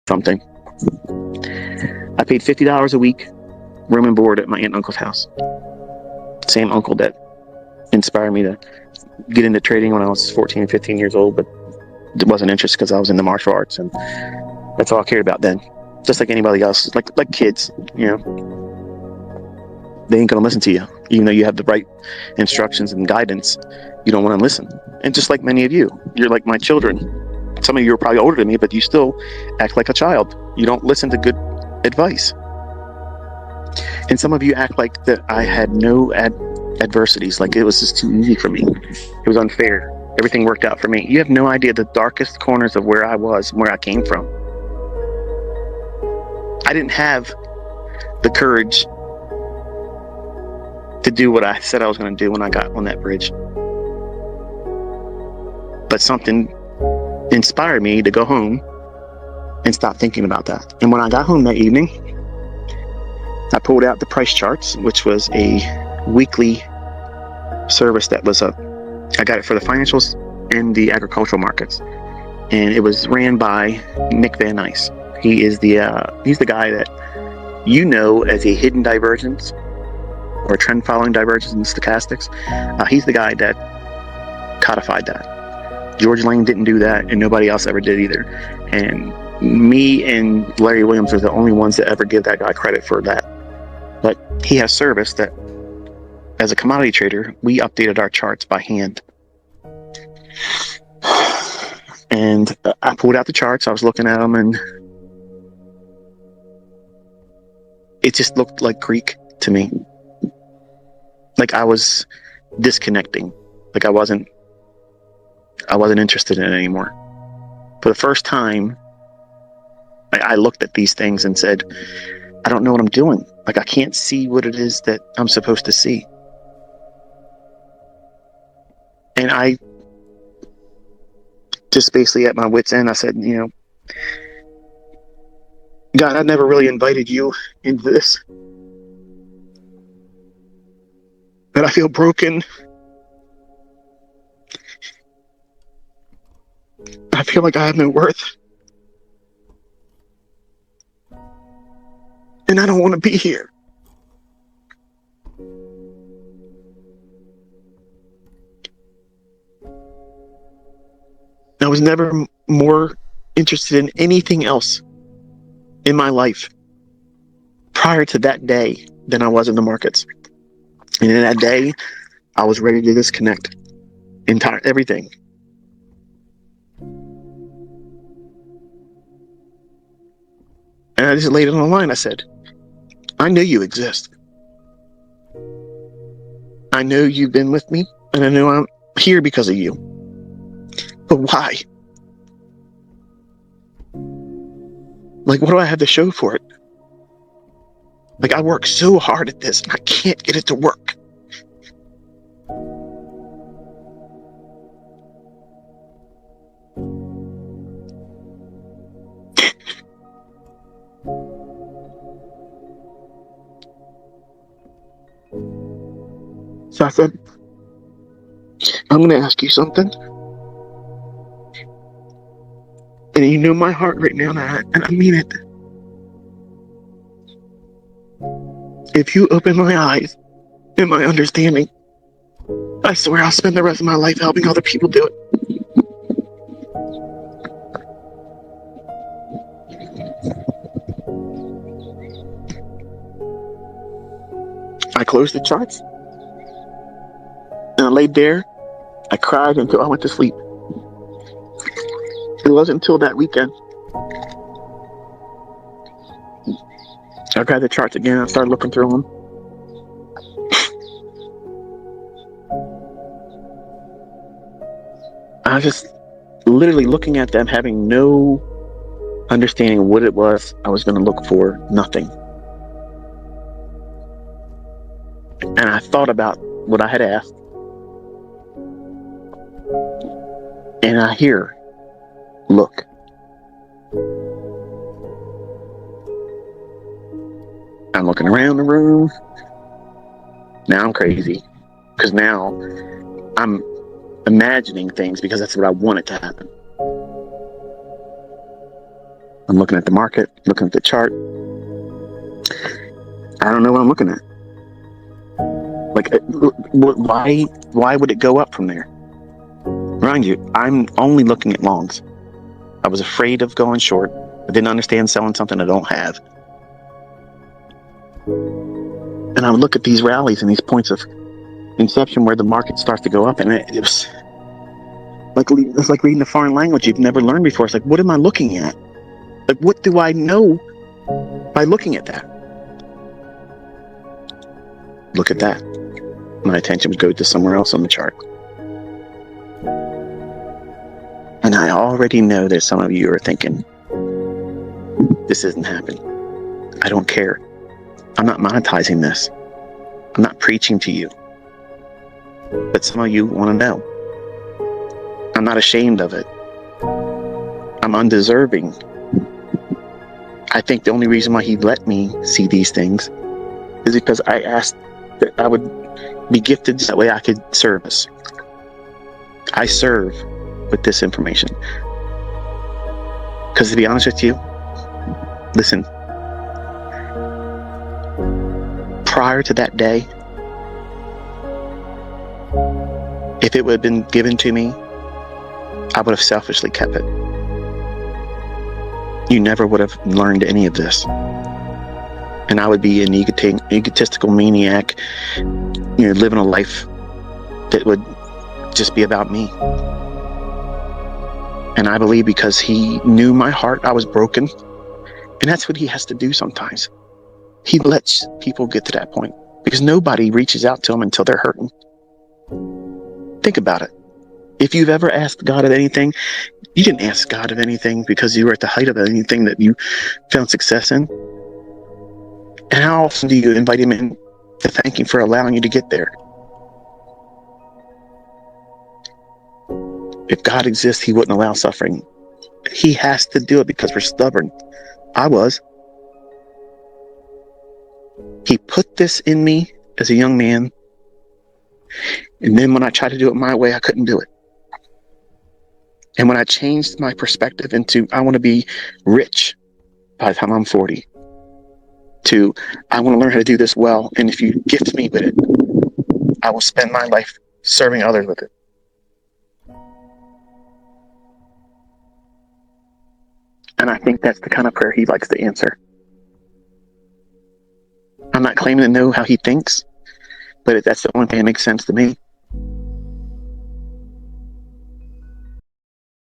something. I paid $50 a week, room and board at my aunt and uncle's house. Same uncle that inspired me to get into trading when I was 14 and 15 years old, but it wasn't interested because I was into martial arts, and that's all I cared about then. Just like anybody else, like kids, you know, they ain't gonna listen to you, even though you have the right instructions and guidance. You don't want to listen. And just like many of you, you're like my children. Some of you are probably older than me, but you still act like a child. You don't listen to good advice. And some of you act like that I had no adversities, like it was just too easy for me. It was unfair. Everything worked out for me. You have no idea the darkest corners of where I was and where I came from. I didn't have the courage to do what I said I was going to do when I got on that bridge. But something inspired me to go home and stop thinking about that. And when I got home that evening, I pulled out the price charts, which was a weekly service that was I got it for the financials and the agricultural markets. And it was ran by Nick Van Nice. He is he's the guy that you know as a hidden divergence or trend following divergence in stochastics. He's the guy that codified that. George Lane didn't do that, and nobody else ever did either. And me and Larry Williams are the only ones that ever give that guy credit for that. But he has service that, as a commodity trader, we updated our charts by hand. And I pulled out the charts, I was looking at them, and it just looked like Greek to me. Like I was disconnecting. Like I wasn't interested in it anymore. For the first time, I looked at these things and said, I don't know what I'm doing. Like I can't see what it is that I'm supposed to see. And I just basically at my wit's end, I said, you know, God, I never really invited you into this. But I feel broken. I feel like I have no worth. And I don't want to be here. I was never more interested in anything else in my life prior to that day than I was in the markets. And in that day, I was ready to disconnect everything. And I just laid it on the line. I said, I know you exist. I know you've been with me, and I know I'm here because of you. But why? Like, what do I have to show for it? Like, I work so hard at this, and I can't get it to work. So I said, I'm going to ask you something. And you know my heart right now, and I mean it. If you open my eyes and my understanding, I swear I'll spend the rest of my life helping other people do it. I closed the charts, and I laid there. I cried until I went to sleep. It wasn't until that weekend I grabbed the charts again. I started looking through them. I was just literally looking at them, having no understanding of what it was I was going to look for. Nothing. And I thought about what I had asked. And I hear, look. I'm looking around the room. Now I'm crazy. Because now I'm imagining things because that's what I wanted to happen. I'm looking at the market, looking at the chart. I don't know what I'm looking at. Like, why would it go up from there? Mind you, I'm only looking at longs. I was afraid of going short. I didn't understand selling something I don't have. And I would look at these rallies and these points of inception where the market starts to go up, and it was like, it's like reading a foreign language you've never learned before. It's like, what am I looking at? Like, what do I know by looking at that? Look at that. My attention would go to somewhere else on the chart. And I already know that some of you are thinking, this isn't happening. I don't care. I'm not monetizing this. I'm not preaching to you. But some of you want to know. I'm not ashamed of it. I'm undeserving. I think the only reason why he let me see these things is because I asked that I would be gifted so that way I could service. I serve with this information. Because to be honest with you, listen, prior to that day, if it would have been given to me, I would have selfishly kept it. You never would have learned any of this. And I would be an egotistical maniac, living a life that would just be about me. And I believe because he knew my heart, I was broken. And that's what he has to do sometimes. He lets people get to that point because nobody reaches out to him until they're hurting. Think about it. If you've ever asked God of anything, you didn't ask God of anything because you were at the height of anything that you found success in. And how often do you invite him in to thank him for allowing you to get there? If God exists, he wouldn't allow suffering. He has to do it because we're stubborn. I was. He put this in me as a young man. And then when I tried to do it my way, I couldn't do it. And when I changed my perspective into, I want to be rich by the time I'm 40, to, I want to learn how to do this well. And if you gift me with it, I will spend my life serving others with it. And I think that's the kind of prayer he likes to answer. I'm not claiming to know how he thinks, but that's the only thing that makes sense to me.